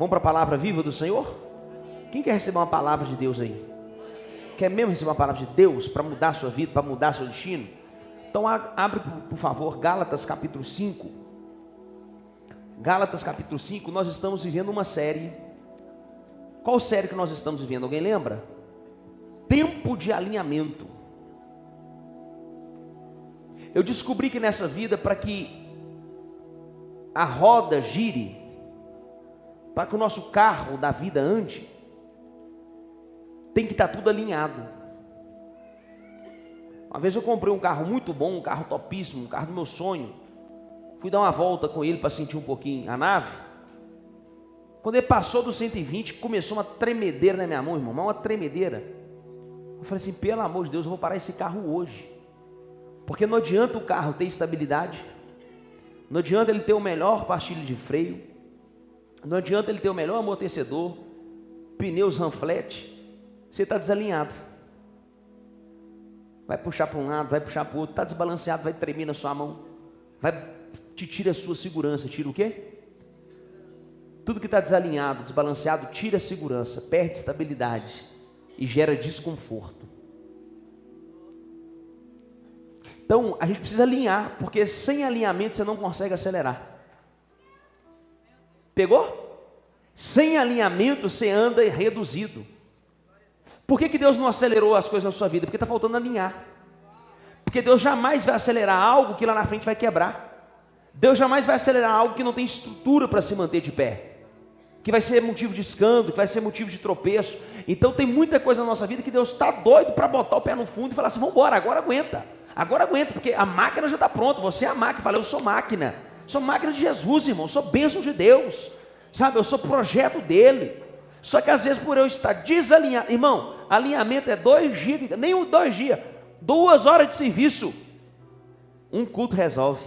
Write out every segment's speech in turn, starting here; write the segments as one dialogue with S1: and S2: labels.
S1: Vamos para a palavra viva do Senhor? Quem quer receber uma palavra de Deus aí? Quer mesmo receber uma palavra de Deus para mudar a sua vida, para mudar seu destino? Então abre, por favor, Gálatas capítulo 5. Gálatas capítulo 5, nós estamos vivendo uma série. Qual série que nós estamos vivendo? Alguém lembra? Tempo de alinhamento. Eu descobri que nessa vida, para que a roda gire, para que o nosso carro da vida ande, tem que estar tudo alinhado. Uma vez eu comprei um carro muito bom, um carro topíssimo, um carro do meu sonho. Fui dar uma volta com ele para sentir um pouquinho a nave. Quando ele passou dos 120, começou uma tremedeira na minha mão, irmão, uma tremedeira. Eu falei assim, pelo amor de Deus, eu vou parar esse carro hoje. Porque não adianta o carro ter estabilidade, não adianta ele ter o melhor pastilha de freio, não adianta ele ter o melhor amortecedor, pneus ranflete, você está desalinhado. Vai puxar para um lado, vai puxar para o outro, está desbalanceado, vai tremer na sua mão, te tira a sua segurança. Tira o quê? Tudo que está desalinhado, desbalanceado, tira a segurança, perde estabilidade e gera desconforto. Então a gente precisa alinhar, porque sem alinhamento você não consegue acelerar. Pegou? Sem alinhamento você anda reduzido. Por que Deus não acelerou as coisas na sua vida? Porque está faltando alinhar. Porque Deus jamais vai acelerar algo que lá na frente vai quebrar. Deus jamais vai acelerar algo que não tem estrutura para se manter de pé, que vai ser motivo de escândalo, que vai ser motivo de tropeço. Então tem muita coisa na nossa vida que Deus está doido para botar o pé no fundo e falar assim, vamos embora, agora aguenta, porque a máquina já está pronta, você é a máquina. Fala, eu sou máquina de Jesus, irmão, eu sou bênção de Deus, sabe, eu sou projeto dele. Só que às vezes por eu estar desalinhado, irmão, alinhamento é 2 dias, nem 2 dias, 2 horas de serviço, um culto resolve.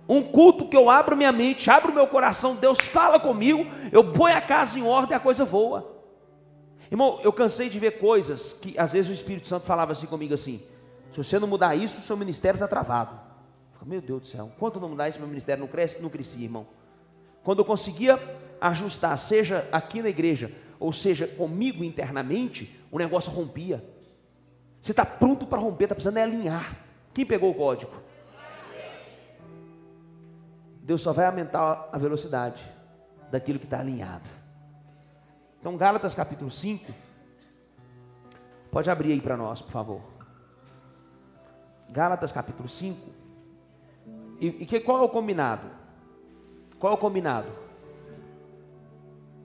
S1: Um culto que eu abro minha mente, abro meu coração, Deus fala comigo, eu ponho a casa em ordem e a coisa voa. Irmão, eu cansei de ver coisas que às vezes o Espírito Santo falava assim comigo assim, se você não mudar isso, o seu ministério está travado. Meu Deus do céu, enquanto não mudar isso, meu ministério não crescia, irmão. Quando eu conseguia ajustar, seja aqui na igreja, ou seja comigo internamente, o negócio rompia. Você está pronto para romper, está precisando alinhar. Quem pegou o código? Deus só vai aumentar a velocidade daquilo que está alinhado. Então Gálatas capítulo 5, pode abrir aí para nós, por favor. Gálatas capítulo 5, qual é o combinado? Qual é o combinado?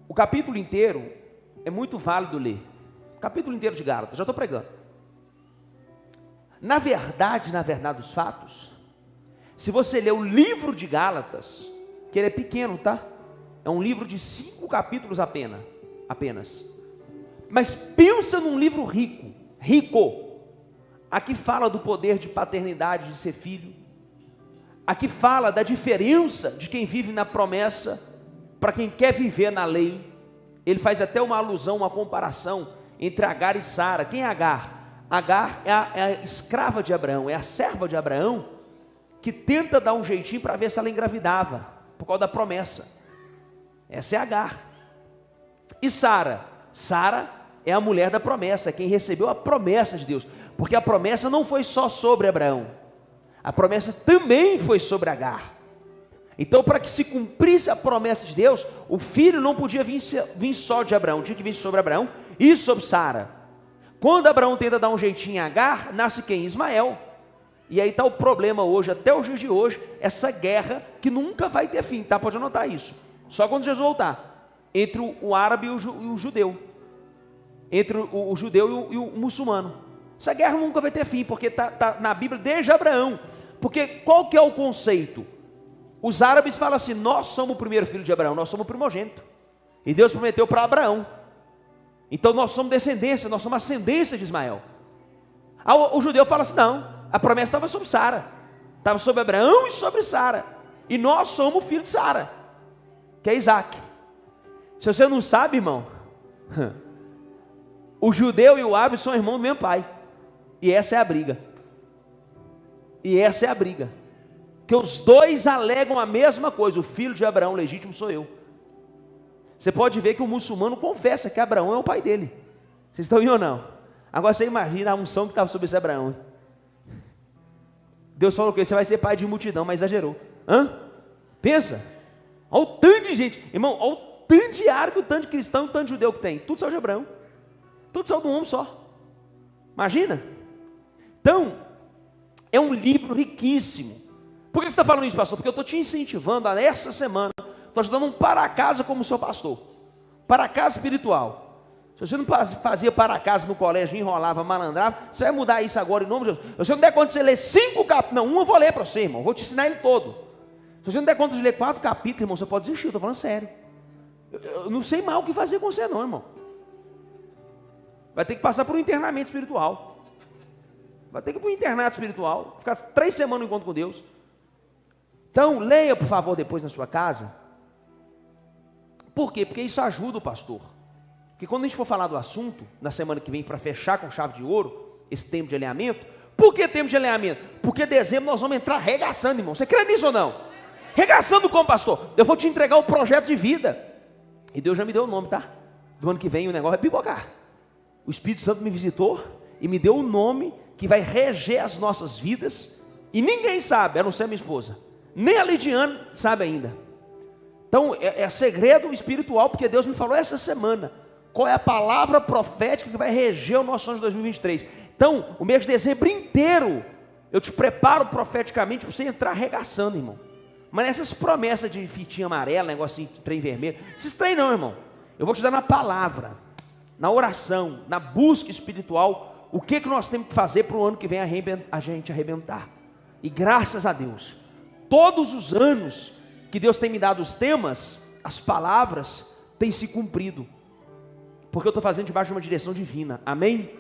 S1: O capítulo inteiro é muito válido ler, o capítulo inteiro de Gálatas, já estou pregando. Na verdade dos fatos, se você ler o livro de Gálatas, que ele é pequeno, tá? É um livro de 5 capítulos apenas. Mas pensa num livro rico. Aqui fala do poder de paternidade, de ser filho. Aqui fala da diferença de quem vive na promessa para quem quer viver na lei. Ele faz até uma alusão, uma comparação entre Agar e Sara. Quem é Agar? Agar é a escrava de Abraão, é a serva de Abraão, que tenta dar um jeitinho para ver se ela engravidava, por causa da promessa. Essa é Agar. E Sara? Sara é a mulher da promessa, quem recebeu a promessa de Deus, porque a promessa não foi só sobre Abraão, a promessa também foi sobre Agar. Então, para que se cumprisse a promessa de Deus, o filho não podia vir só de Abraão, tinha que vir sobre Abraão e sobre Sara. Quando Abraão tenta dar um jeitinho em Agar, nasce quem? Ismael. E aí está o problema hoje, até os dias de hoje, essa guerra que nunca vai ter fim, tá? Pode anotar isso, só quando Jesus voltar, entre o árabe e o judeu, entre o judeu e o muçulmano. Essa guerra nunca vai ter fim, porque tá na Bíblia desde Abraão. Porque qual que é o conceito? Os árabes falam assim, nós somos o primeiro filho de Abraão, nós somos o primogênito, e Deus prometeu para Abraão, então nós somos descendência, nós somos ascendência de Ismael. O judeu fala assim, não, a promessa estava sobre Sara, estava sobre Abraão e sobre Sara, e nós somos o filho de Sara, que é Isaac. Se você não sabe, irmão, o judeu e o árabe são irmãos do mesmo pai, e essa é a briga. que os dois alegam a mesma coisa: o filho de Abraão legítimo sou eu. Você pode ver que o muçulmano confessa que Abraão é o pai dele. Vocês estão vendo ou não? Agora você imagina a unção que estava sobre esse Abraão. Deus falou que você vai ser pai de multidão, mas exagerou. Pensa. Olha o tanto de gente. Irmão, olha o tanto de árabe, o tanto de cristão e o tanto de judeu que tem. Tudo saiu de Abraão. Tudo saiu de um homem só. Imagina. Então, é um livro riquíssimo. Por que você está falando isso, pastor? Porque eu estou te incentivando a nessa semana. Estou te dando um para-casa como seu pastor. Para-casa espiritual. Se você não fazia para-casa no colégio, enrolava, malandrava, você vai mudar isso agora em nome de Deus. Se você não der conta de você ler 5 capítulos, não, um eu vou ler para você, irmão. Vou te ensinar ele todo. Se você não der conta de ler 4 capítulos, irmão, você pode desistir. Eu estou falando sério. Eu não sei mais o que fazer com você não, irmão. Vai ter que passar por um internamento espiritual. Vai ter que ir para um internato espiritual. Ficar 3 semanas no encontro com Deus. Então, leia, por favor, depois na sua casa. Por quê? Porque isso ajuda o pastor. Porque quando a gente for falar do assunto, na semana que vem, para fechar com chave de ouro, esse tempo de alinhamento. Por que tempo de alinhamento? Porque dezembro nós vamos entrar regaçando, irmão. Você crê nisso ou não? Regaçando como, pastor? Eu vou te entregar o projeto de vida. E Deus já me deu o nome, tá? Do ano que vem o negócio vai pipocar. O Espírito Santo me visitou e me deu o nome que vai reger as nossas vidas. E ninguém sabe, a não ser minha esposa. Nem a Lidiane sabe ainda. Então, é segredo espiritual, porque Deus me falou essa semana. Qual é a palavra profética que vai reger o nosso ano de 2023? Então, o mês de dezembro inteiro, eu te preparo profeticamente para você entrar arregaçando, irmão. Mas nessas promessas de fitinha amarela, negocinho de trem vermelho, esses trem não, irmão. Eu vou te dar na palavra, na oração, na busca espiritual, o que nós temos que fazer para o ano que vem a gente arrebentar. E graças a Deus, todos os anos que Deus tem me dado os temas, as palavras têm se cumprido. Porque eu estou fazendo debaixo de uma direção divina, amém?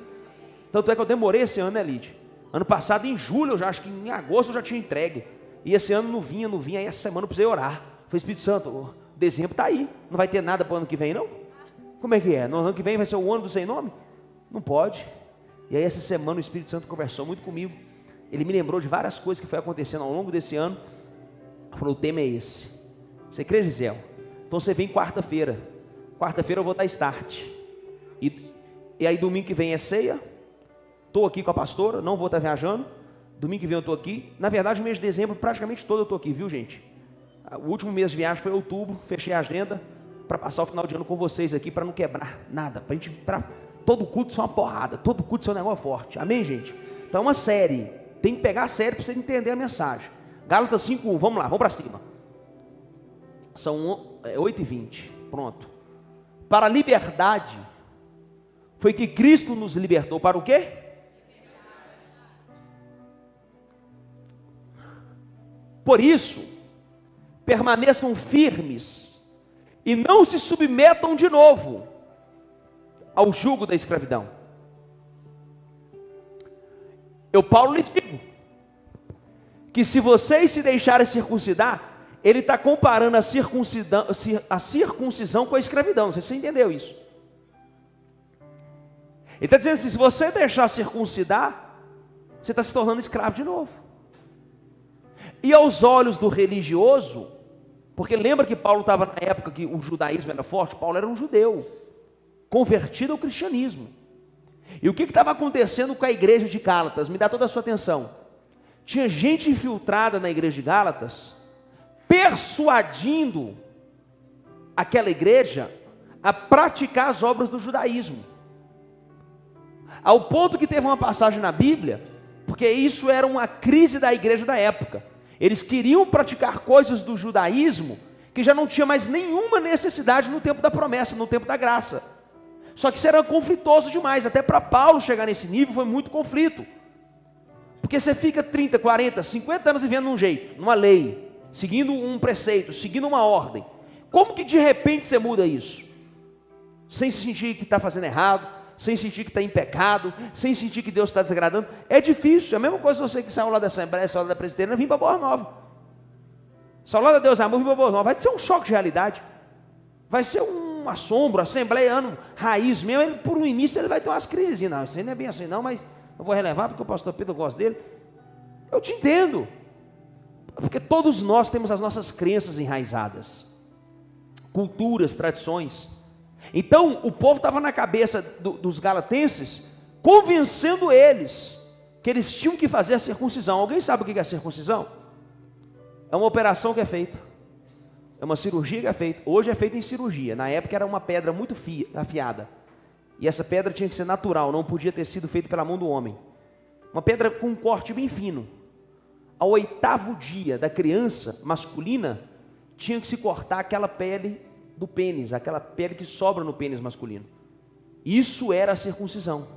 S1: Tanto é que eu demorei esse ano, né, Lid? Ano passado, em julho, eu já acho que em agosto eu já tinha entregue. E esse ano não vinha, aí essa semana eu precisei orar. Falei, Espírito Santo, o dezembro está aí, não vai ter nada para o ano que vem, não? Como é que é? No ano que vem vai ser o ano do sem nome? Não pode. E aí essa semana o Espírito Santo conversou muito comigo. Ele me lembrou de várias coisas que foi acontecendo ao longo desse ano. Ele falou, o tema é esse. Você crê, Gisele? Então você vem quarta-feira. Quarta-feira eu vou dar start. E aí domingo que vem é ceia. Estou aqui com a pastora, não vou estar viajando. Domingo que vem eu estou aqui. Na verdade, o mês de dezembro, praticamente todo eu estou aqui, viu, gente? O último mês de viagem foi outubro. Fechei a agenda para passar o final de ano com vocês aqui, para não quebrar nada. Para todo culto ser uma porrada. Todo culto ser um negócio forte. Amém, gente? Então é uma série. Tem que pegar a série para você entender a mensagem. Gálatas 5:1. Vamos lá, vamos para cima. São 8:20. Pronto. Para a liberdade foi que Cristo nos libertou. Para o quê? Por isso, permaneçam firmes e não se submetam de novo ao jugo da escravidão. Eu, Paulo, lhes digo que se vocês se deixarem circuncidar, ele está comparando a circuncisão com a escravidão. Você entendeu isso? Ele está dizendo assim, se você deixar circuncidar, você está se tornando escravo de novo. E aos olhos do religioso, porque lembra que Paulo estava na época que o judaísmo era forte? Paulo era um judeu, convertido ao cristianismo. E o que estava acontecendo com a igreja de Gálatas? Me dá toda a sua atenção. Tinha gente infiltrada na igreja de Gálatas, persuadindo aquela igreja a praticar as obras do judaísmo. Ao ponto que teve uma passagem na Bíblia, porque isso era uma crise da igreja da época. Eles queriam praticar coisas do judaísmo que já não tinha mais nenhuma necessidade no tempo da promessa, no tempo da graça. Só que isso era conflitoso demais, até para Paulo chegar nesse nível foi muito conflito. Porque você fica 30, 40, 50 anos vivendo num jeito, numa lei, seguindo um preceito, seguindo uma ordem. Como que de repente você muda isso? Sem se sentir que está fazendo errado, sem sentir que está em pecado, sem sentir que Deus está desagradando. É difícil, é a mesma coisa você que saiu lá da Assembleia, saiu lá da Presbiteriana, vim para Boa Nova. Saiu lá da Deus Amor, vim para Boa Nova. Vai ser um choque de realidade. Vai ser um assombro, assembleiano, raiz mesmo. Ele, por um início ele vai ter umas crises. Não, isso aí não é bem assim não, mas eu vou relevar porque o pastor Pedro gosta dele. Eu te entendo. Porque todos nós temos as nossas crenças enraizadas, culturas, tradições. Então o povo estava na cabeça dos galatenses, convencendo eles que eles tinham que fazer a circuncisão. Alguém sabe o que é a circuncisão? É uma operação que é feita, é uma cirurgia que é feita. Hoje é feita em cirurgia, na época era uma pedra muito afiada, e essa pedra tinha que ser natural, não podia ter sido feita pela mão do homem. Uma pedra com um corte bem fino. Ao 8º dia da criança masculina, tinha que se cortar aquela pele do pênis, aquela pele que sobra no pênis masculino. Isso era a circuncisão.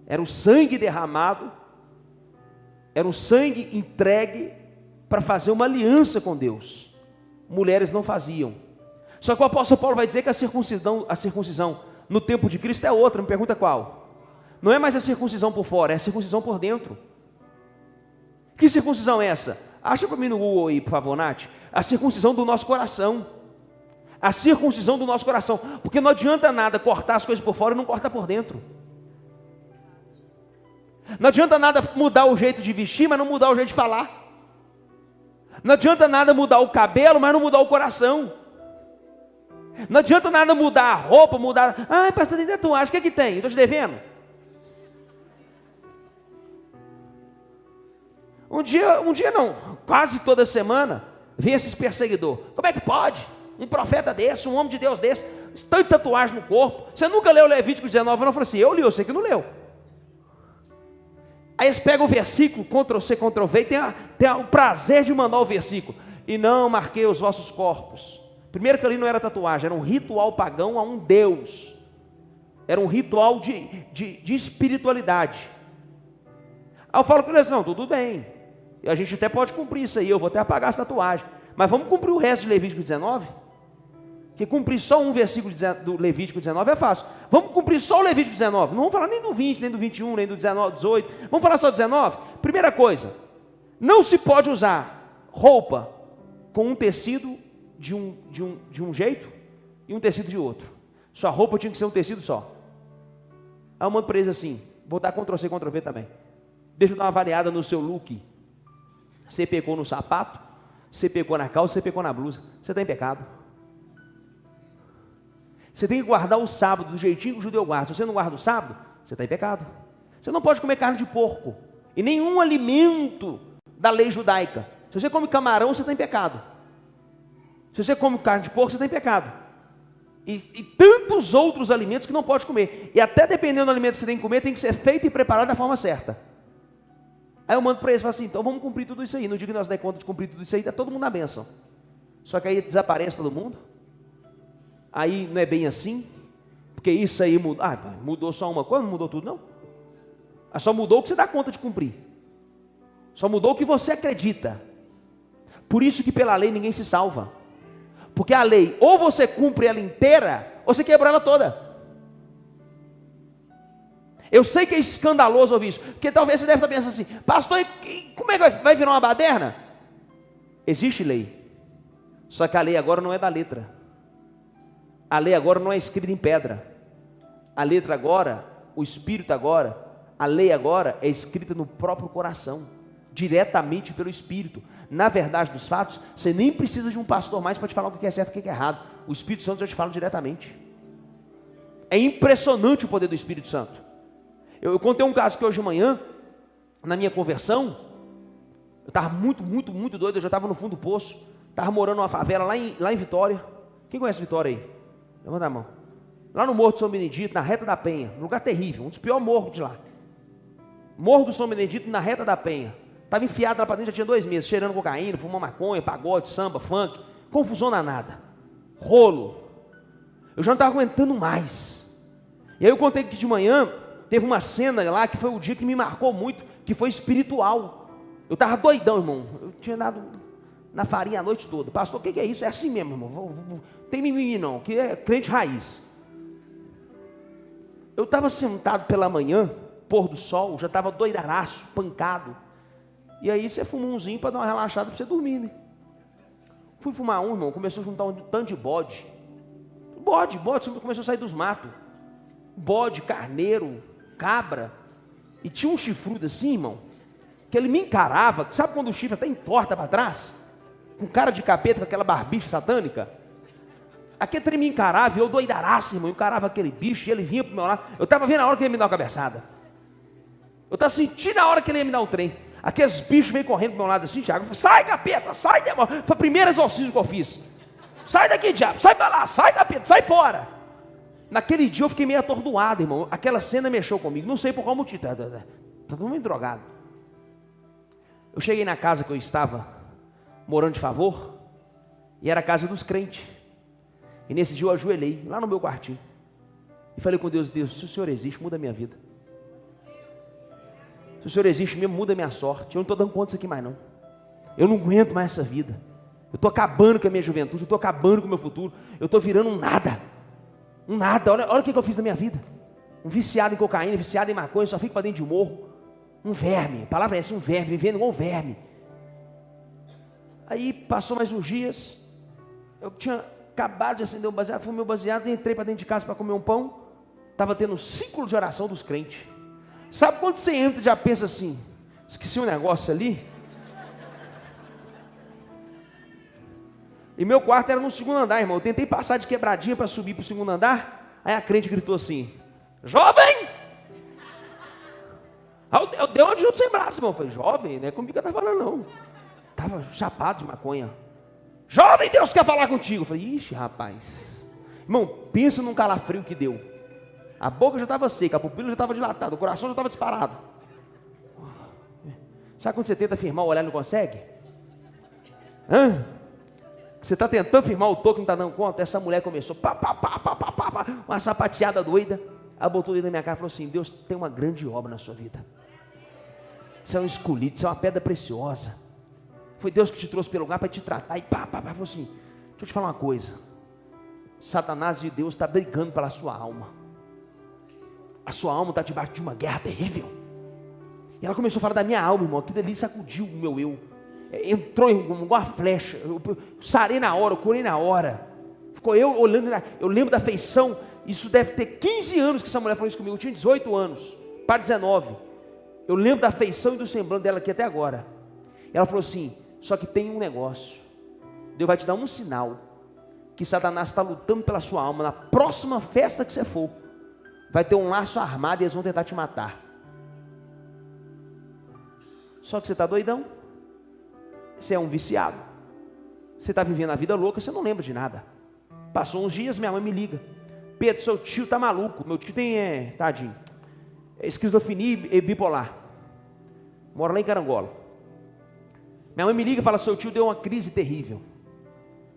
S1: Era o sangue derramado, era o sangue entregue para fazer uma aliança com Deus. Mulheres não faziam. Só que o apóstolo Paulo vai dizer que a circuncisão no tempo de Cristo é outra. Me pergunta qual? Não é mais a circuncisão por fora, é a circuncisão por dentro. Que circuncisão é essa? Acha para mim no Google aí, por favor, Nath. A circuncisão do nosso coração. A circuncisão do nosso coração. Porque não adianta nada cortar as coisas por fora e não cortar por dentro. Não adianta nada mudar o jeito de vestir, mas não mudar o jeito de falar. Não adianta nada mudar o cabelo, mas não mudar o coração. Não adianta nada mudar a roupa, mudar... Ah, pastor, tem tatuagem, o que é que tem? Estou te devendo? Um dia não, quase toda semana, vem esses perseguidores. Como é que pode? Um profeta desse, um homem de Deus desse, tanta tatuagem no corpo. Você nunca leu Levítico 19? Eu não falei assim, eu li, eu sei que não leu. Aí eles pegam o versículo, Ctrl+C, Ctrl+V, e tem o prazer de mandar o versículo. E não marquei os vossos corpos. Primeiro que ali não era tatuagem, era um ritual pagão a um Deus. Era um ritual de espiritualidade. Aí eu falo com eles, não, tudo bem. E a gente até pode cumprir isso aí, eu vou até apagar essa tatuagem. Mas vamos cumprir o resto de Levítico 19? Que cumprir só um versículo do Levítico 19 é fácil. Vamos cumprir só o Levítico 19. Não vamos falar nem do 20, nem do 21, nem do 19, 18. Vamos falar só do 19? Primeira coisa, não se pode usar roupa com um tecido de um jeito e um tecido de outro. Sua roupa tinha que ser um tecido só. Aí eu mando para eles assim, vou dar Ctrl+C, Ctrl+V também. Deixa eu dar uma variada no seu look. Você pecou no sapato, você pecou na calça, você pecou na blusa. Você está em pecado. Você tem que guardar o sábado do jeitinho que o judeu guarda. Se você não guarda o sábado, você está em pecado. Você não pode comer carne de porco e nenhum alimento da lei judaica. Se você come camarão, você está em pecado. Se você come carne de porco, você está em pecado. E tantos outros alimentos que não pode comer. E até dependendo do alimento que você tem que comer, tem que ser feito e preparado da forma certa. Aí eu mando para eles e falo assim, então vamos cumprir tudo isso aí. No dia que nós der conta de cumprir tudo isso aí, está todo mundo na bênção. Só que aí desaparece todo mundo. Aí não é bem assim, porque isso aí mudou. Ah, mudou só uma coisa, não mudou tudo não. Só mudou o que você dá conta de cumprir. Só mudou o que você acredita. Por isso que pela lei ninguém se salva. Porque a lei, ou você cumpre ela inteira, ou você quebra ela toda. Eu sei que é escandaloso ouvir isso, porque talvez você deve estar pensando assim, pastor, como é que vai virar uma baderna? Existe lei, só que a lei agora não é da letra. A lei agora não é escrita em pedra. A letra agora, o Espírito agora, a lei agora é escrita no próprio coração, diretamente pelo Espírito. Na verdade dos fatos, você nem precisa de um pastor mais para te falar o que é certo e o que é errado. O Espírito Santo já te fala diretamente. É impressionante o poder do Espírito Santo. Eu contei um caso que hoje de manhã, na minha conversão, eu estava muito doido, eu já estava no fundo do poço, estava morando numa favela lá em Vitória. Quem conhece Vitória aí? Levanta a mão. Lá no Morro do São Benedito, na Reta da Penha, um lugar terrível, um dos piores morros de lá. Morro do São Benedito, na Reta da Penha. Estava enfiado lá para dentro, já tinha 2 meses, cheirando cocaína, fumando maconha, pagode, samba, funk, confusão danada, rolo. Eu já não estava aguentando mais. E aí eu contei que de manhã, teve uma cena lá que foi o dia que me marcou muito, que foi espiritual. Eu estava doidão, irmão. Eu tinha dado na farinha a noite toda. Pastor, o que é isso? É assim mesmo, irmão. Tem mimimi não, que é crente raiz. Eu estava sentado pela manhã, pôr do sol, já estava doidaraço, pancado. E aí você fuma umzinho para dar uma relaxada para você dormir, né? Fui fumar um, irmão, começou a juntar um tanto de bode. Bode, começou a sair dos matos. Bode, carneiro, cabra. E tinha um chifrudo assim, irmão. que ele me encarava, sabe quando o chifre até entorta para trás? Com cara de capeta, com aquela barbicha satânica. Aquele trem me encarava, e eu doidaraço, irmão, eu encarava aquele bicho, e ele vinha pro meu lado, eu estava vendo a hora que ele ia me dar uma cabeçada. Eu estava sentindo a hora que ele ia me dar um trem. Aqueles bichos veio correndo pro meu lado assim, Tiago, eu falei, sai capeta, sai, demônio. Foi o primeiro exorcismo que eu fiz. Sai daqui, diabo, sai para lá, sai capeta, sai fora. Naquele dia eu fiquei meio atordoado, irmão, aquela cena mexeu comigo, não sei por qual motivo, tá todo mundo drogado. Eu cheguei na casa que eu estava morando de favor, e era a casa dos crentes. E nesse dia eu ajoelhei, lá no meu quartinho, e falei com Deus, Deus, se o Senhor existe, muda a minha vida. Se o Senhor existe mesmo, muda a minha sorte. Eu não estou dando conta disso aqui mais não. Eu não aguento mais essa vida. Eu estou acabando com a minha juventude, eu estou acabando com o meu futuro. Eu estou virando um nada. Um nada, olha o que eu fiz na minha vida. Um viciado em cocaína, viciado em maconha, só fico para dentro de um morro. Um verme, a palavra é essa, um verme, vivendo igual um verme. Aí passou mais uns dias, eu tinha acabado de acender um baseado, fui meu baseado, entrei para dentro de casa para comer um pão, estava tendo um ciclo de oração dos crentes. Sabe quando você entra e já pensa assim, esqueci um negócio ali? E meu quarto era no segundo andar, irmão, eu tentei passar de quebradinha para subir para o segundo andar, aí a crente gritou assim, jovem! Eu dei uma de outro sem braço, irmão. Eu falei, jovem, não é comigo que eu estava falando, não. Estava chapado de maconha. Jovem, Deus quer falar contigo. Eu falei, ixi, rapaz. Irmão, pensa num calafrio que deu. A boca já estava seca, a pupila já estava dilatada, o coração já estava disparado. Sabe quando você tenta firmar o olhar e não consegue? Você está tentando firmar o toque e não está dando conta? Essa mulher começou, uma sapateada doida. Ela botou o dedo na minha cara e falou assim, Deus tem uma grande obra na sua vida. Você é um escolhido, você é uma pedra preciosa. Foi Deus que te trouxe pelo lugar para te tratar. E falou assim, deixa eu te falar uma coisa. Satanás de Deus está brigando pela sua alma. A sua alma está debaixo de uma guerra terrível. E ela começou a falar da minha alma, irmão. Aquilo ali sacudiu o meu eu. Entrou igual uma flecha. Eu sarei na hora, eu curei na hora. Ficou eu olhando, eu lembro da feição. Isso deve ter 15 anos que essa mulher falou isso comigo. Eu tinha 18 anos, para 19. Eu lembro da feição e do semblante dela aqui até agora. Ela falou assim, só que tem um negócio. Deus vai te dar um sinal que Satanás está lutando pela sua alma. Na próxima festa que você for, vai ter um laço armado e eles vão tentar te matar. Só que você está doidão. Você é um viciado. Você está vivendo a vida louca, você não lembra de nada. Passou uns dias, minha mãe me liga. Pedro, seu tio está maluco. Meu tio tem, tadinho, esquizofrenia e bipolar. Mora lá em Carangola. Minha mãe me liga e fala, seu tio deu uma crise terrível.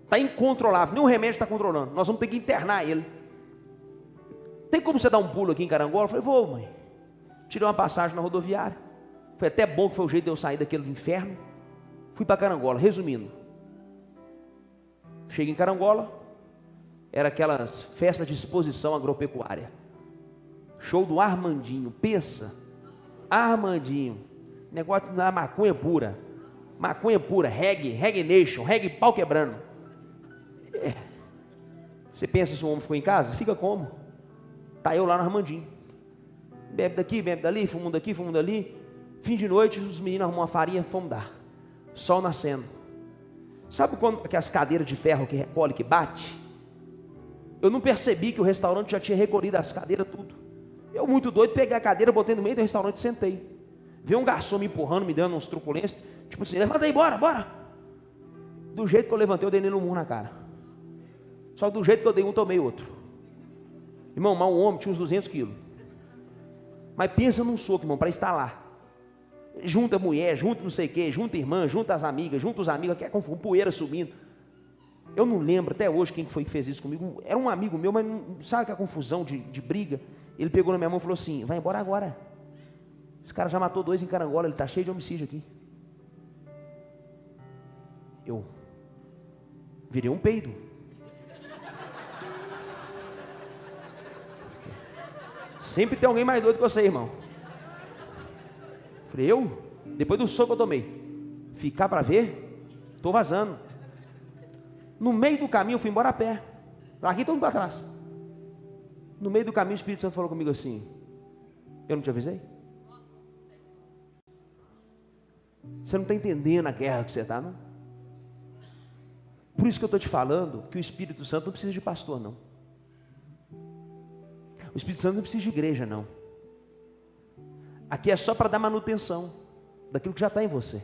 S1: Está incontrolável, nenhum remédio está controlando. Nós vamos ter que internar ele. Tem como você dar um pulo aqui em Carangola? Eu falei, vou, mãe. Tirei uma passagem na rodoviária. Foi até bom que foi o jeito de eu sair daquele inferno. Fui para Carangola, resumindo. Cheguei em Carangola, era aquelas festas de exposição agropecuária. Show do Armandinho, pensa. Armandinho, negócio da maconha pura, reggae nation, reggae pau quebrando. Você pensa se um homem ficou em casa? Fica como? Tá eu lá no Armandinho, bebe daqui, bebe dali, fumo daqui, fumo dali. Fim de noite, os meninos arrumam uma farinha, fomos dar. Sol nascendo. Sabe quando aquelas cadeiras de ferro que recolhe, que bate? Eu não percebi que o restaurante já tinha recolhido as cadeiras, tudo. Eu, muito doido, peguei a cadeira, botei no meio do restaurante e sentei. Veio um garçom me empurrando, me dando uns truculências. Tipo assim, levanta aí, bora. Do jeito que eu levantei, eu dei nele um murro na cara. Só que do jeito que eu dei um, tomei outro. Irmão, mas um homem tinha uns 200 quilos. Mas pensa num soco, irmão, para estar lá. Junta mulher, junta não sei o quê, junta irmã, junta as amigas, junta os amigos, que é com poeira subindo. Eu não lembro até hoje quem foi que fez isso comigo. Era um amigo meu, mas não sabe que a confusão de briga. Ele pegou na minha mão e falou assim, vai embora agora. Esse cara já matou 2 em Carangola, ele está cheio de homicídio aqui. Eu virei um peido. Sempre tem alguém mais doido que você, irmão. Falei, eu? Depois do soco que eu tomei, ficar para ver, estou vazando. No meio do caminho eu fui embora a pé. Larguei todo mundo para trás. No meio do caminho o Espírito Santo falou comigo assim, eu não te avisei? Você não está entendendo a guerra que você está, não? Por isso que eu estou te falando que o Espírito Santo não precisa de pastor, não. O Espírito Santo não precisa de igreja, não. Aqui é só para dar manutenção daquilo que já está em você.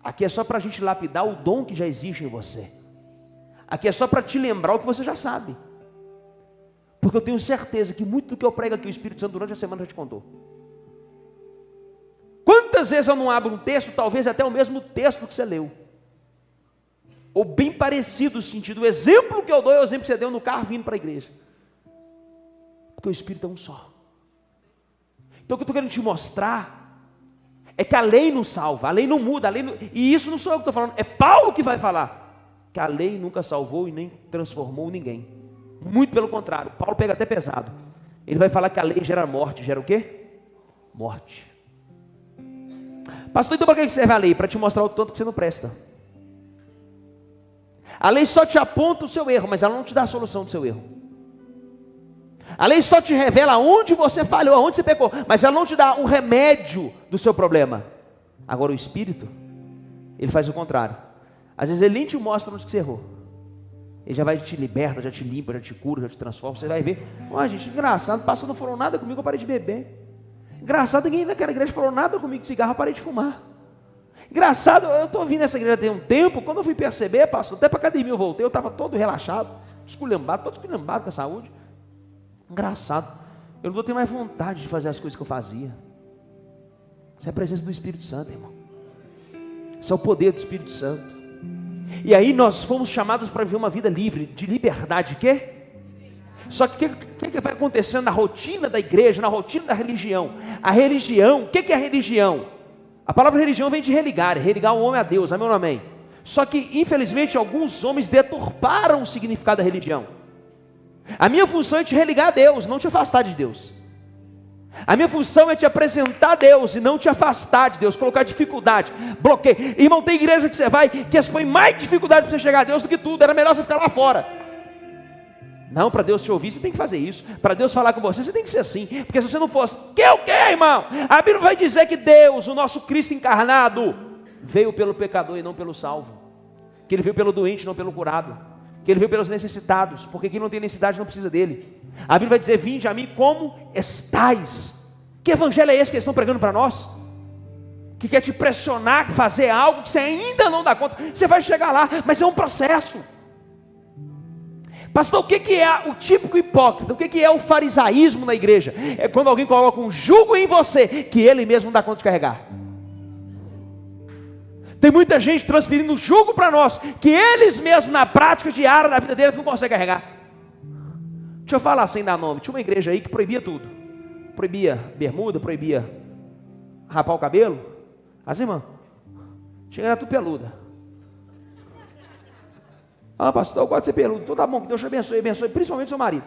S1: Aqui é só para a gente lapidar o dom que já existe em você. Aqui é só para te lembrar o que você já sabe. Porque eu tenho certeza que muito do que eu prego aqui, o Espírito Santo durante a semana já te contou. Quantas vezes eu não abro um texto, talvez até o mesmo texto que você leu, ou bem parecido no sentido, o exemplo que eu dou é o exemplo que você deu no carro vindo para a igreja. Porque o Espírito é um só. Então o que eu estou querendo te mostrar é que a lei não salva, a lei não muda, e isso não sou eu que estou falando, é Paulo que vai falar, que a lei nunca salvou e nem transformou ninguém. Muito pelo contrário, Paulo pega até pesado. Ele vai falar que a lei gera morte, gera o quê? Morte. Pastor, então para que serve a lei? Para te mostrar o tanto que você não presta. A lei só te aponta o seu erro, mas ela não te dá a solução do seu erro. A lei só te revela onde você falhou, aonde você pecou, mas ela não te dá o remédio do seu problema. Agora o Espírito, ele faz o contrário. Às vezes ele nem te mostra onde que você errou. Ele já vai te liberta, já te limpa, já te cura, já te transforma. Você vai ver, gente, engraçado, o pastor não falou nada comigo, eu parei de beber. Engraçado, ninguém naquela igreja falou nada comigo de cigarro, eu parei de fumar. Engraçado, eu estou vindo nessa igreja tem um tempo, quando eu fui perceber, pastor, até para a academia eu voltei, eu estava todo relaxado, todo esculhambado com a saúde. Engraçado, eu não vou ter mais vontade de fazer as coisas que eu fazia. Isso é a presença do Espírito Santo, irmão. Isso é o poder do Espírito Santo. E aí nós fomos chamados para viver uma vida livre, de liberdade, quê? Só que o que vai acontecendo na rotina da igreja, na rotina da religião? A religião, o que é a religião? A palavra religião vem de religar o homem a Deus, amém ou não amém? Só que infelizmente alguns homens deturparam o significado da religião. A minha função é te religar a Deus, não te afastar de Deus. A minha função é te apresentar a Deus e não te afastar de Deus, colocar dificuldade, bloqueio. Irmão, tem igreja que você vai, que as põe mais dificuldade para você chegar a Deus do que tudo, era melhor você ficar lá fora. Não, para Deus te ouvir, você tem que fazer isso. Para Deus falar com você, você tem que ser assim. Porque se você não fosse, que é o que, irmão? A Bíblia vai dizer que Deus, o nosso Cristo encarnado, veio pelo pecador e não pelo salvo. Que Ele veio pelo doente e não pelo curado. Que Ele veio pelos necessitados, porque quem não tem necessidade não precisa dEle. A Bíblia vai dizer, vinde a mim como estais. Que evangelho é esse que eles estão pregando para nós? Que quer te pressionar a fazer algo que você ainda não dá conta. Você vai chegar lá, mas é um processo. Pastor, o que é o típico hipócrita? O que é o farisaísmo na igreja? É quando alguém coloca um jugo em você, que ele mesmo não dá conta de carregar. Tem muita gente transferindo jugo para nós, que eles mesmos na prática diária da vida deles não conseguem carregar. Deixa eu falar sem dar nome, tinha uma igreja aí que proibia tudo. Proibia bermuda, proibia rapar o cabelo. As irmãs, chega a dar tudo peluda. Ah, pastor, eu gosto de ser peludo. Então tá bom, que Deus te abençoe, principalmente seu marido.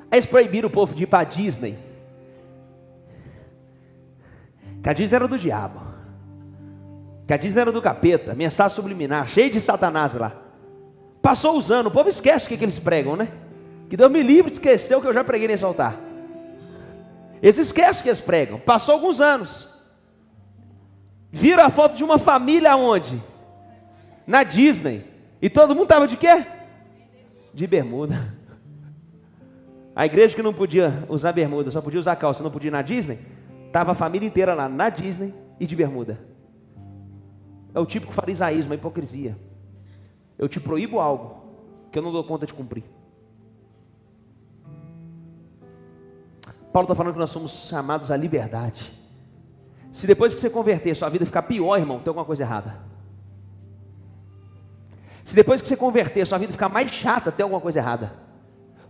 S1: Aí eles proibiram o povo de ir para a Disney. Que a Disney era do diabo. Que a Disney era do capeta, mensagem subliminar, cheio de Satanás lá. Passou os anos, o povo esquece o que eles pregam, né? Que Deus me livre de esquecer o que eu já preguei nesse altar. Eles esquecem o que eles pregam. Passou alguns anos. Viram a foto de uma família aonde? Na Disney. E todo mundo estava de quê? De bermuda. A igreja que não podia usar bermuda, só podia usar calça, não podia ir na Disney, estava a família inteira lá na Disney e de bermuda. É o típico farisaísmo, a hipocrisia. Eu te proíbo algo que eu não dou conta de cumprir. Paulo está falando que nós somos chamados à liberdade. Se depois que você converter, sua vida ficar pior, irmão, tem alguma coisa errada. Se depois que você converter, sua vida ficar mais chata, tem alguma coisa errada.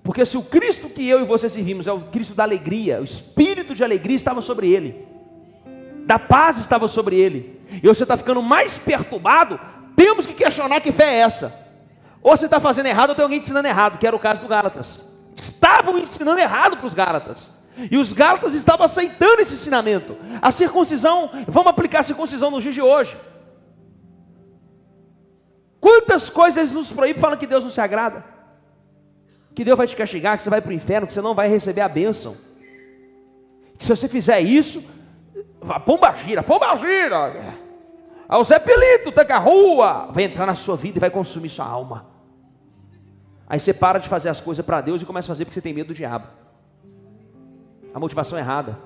S1: Porque se o Cristo que eu e você servimos é o Cristo da alegria, o espírito de alegria estava sobre ele, da paz estava sobre ele, e você está ficando mais perturbado, temos que questionar que fé é essa. Ou você está fazendo errado, ou tem alguém te ensinando errado, que era o caso do Gálatas. Estavam ensinando errado para os Gálatas. E os Gálatas estavam aceitando esse ensinamento. A circuncisão, vamos aplicar a circuncisão nos dias de hoje. Quantas coisas eles nos proíbem, falando que Deus não se agrada, que Deus vai te castigar, que você vai para o inferno, que você não vai receber a bênção. Que se você fizer isso, pomba gira. Aí o Zé Pelito, tá com a rua, vai entrar na sua vida e vai consumir sua alma. Aí você para de fazer as coisas para Deus e começa a fazer porque você tem medo do diabo. A motivação é errada.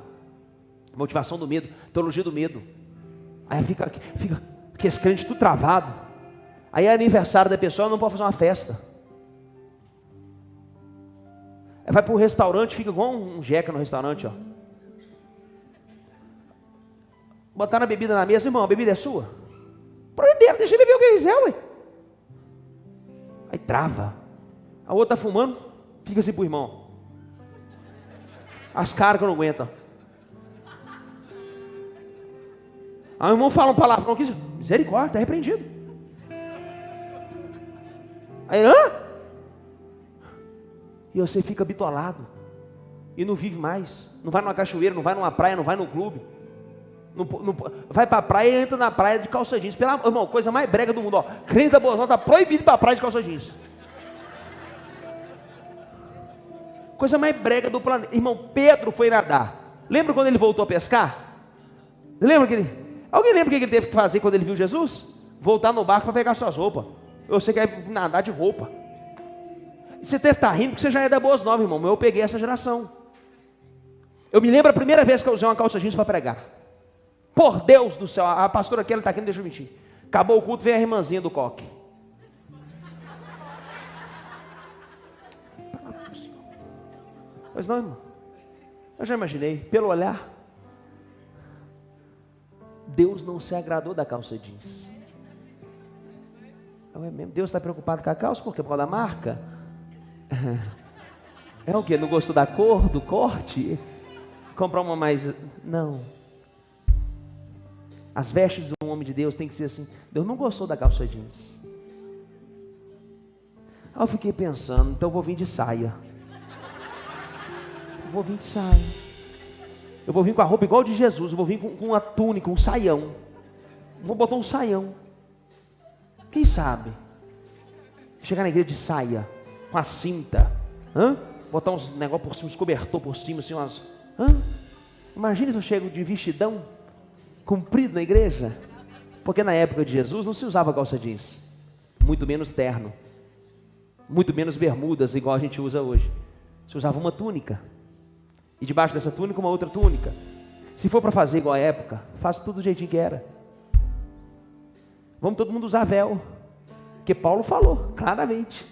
S1: A motivação do medo, teologia do medo. Aí fica esse crente tudo travado. Aí é aniversário da pessoa, não pode fazer uma festa. Aí vai para o restaurante, fica igual um jeca no restaurante, ó. Botaram a bebida na mesa, irmão, a bebida é sua? Proibido, deixa ele beber o que quiser, ué. Aí trava. A outra tá fumando, fica assim pro irmão. As caras que não aguentam. Aí o irmão fala um palavrão aqui, misericórdia, está repreendido. Aí, hã? E você fica bitolado. E não vive mais. Não vai numa cachoeira, não vai numa praia, não vai no clube. Não, vai para a praia e entra na praia de calça jeans. Irmão, coisa mais brega do mundo, ó. Crente da Boa Nova está proibido para a praia de calça jeans. Coisa mais brega do planeta. Irmão, Pedro foi nadar. Lembra quando ele voltou a pescar? Lembra que alguém lembra o que ele teve que fazer quando ele viu Jesus? Voltar no barco para pegar suas roupas. Você quer nadar de roupa. Você deve estar rindo porque você já é da Boas Novas, irmão. Eu peguei essa geração. Eu me lembro a primeira vez que eu usei uma calça jeans para pregar. Por Deus do céu, a pastora aqui, ela está aqui, não deixa eu mentir. Acabou o culto, veio a irmãzinha do coque. Pois não, irmão. Eu já imaginei, pelo olhar. Deus não se agradou da calça jeans. Não é mesmo? Deus está preocupado com a calça, por quê? Por causa da marca? É o quê? Não gostou da cor, do corte? Comprar uma mais... Não. As vestes de um homem de Deus tem que ser assim. Deus não gostou da calça jeans. Aí eu fiquei pensando, então eu vou vir de saia. Eu vou vir de saia. Eu vou vir com a roupa igual de Jesus. Eu vou vir com uma túnica, um saião. Vou botar um saião. Quem sabe? Chegar na igreja de saia, com a cinta. Botar uns negócios por cima, uns cobertor por cima, assim, umas... Imagina se eu chego de vestidão comprido na igreja. Porque na época de Jesus não se usava calça jeans, muito menos terno, muito menos bermudas igual a gente usa hoje. Se usava uma túnica, e debaixo dessa túnica uma outra túnica. Se for para fazer igual a época, faça tudo do jeitinho que era. Vamos todo mundo usar véu, porque Paulo falou claramente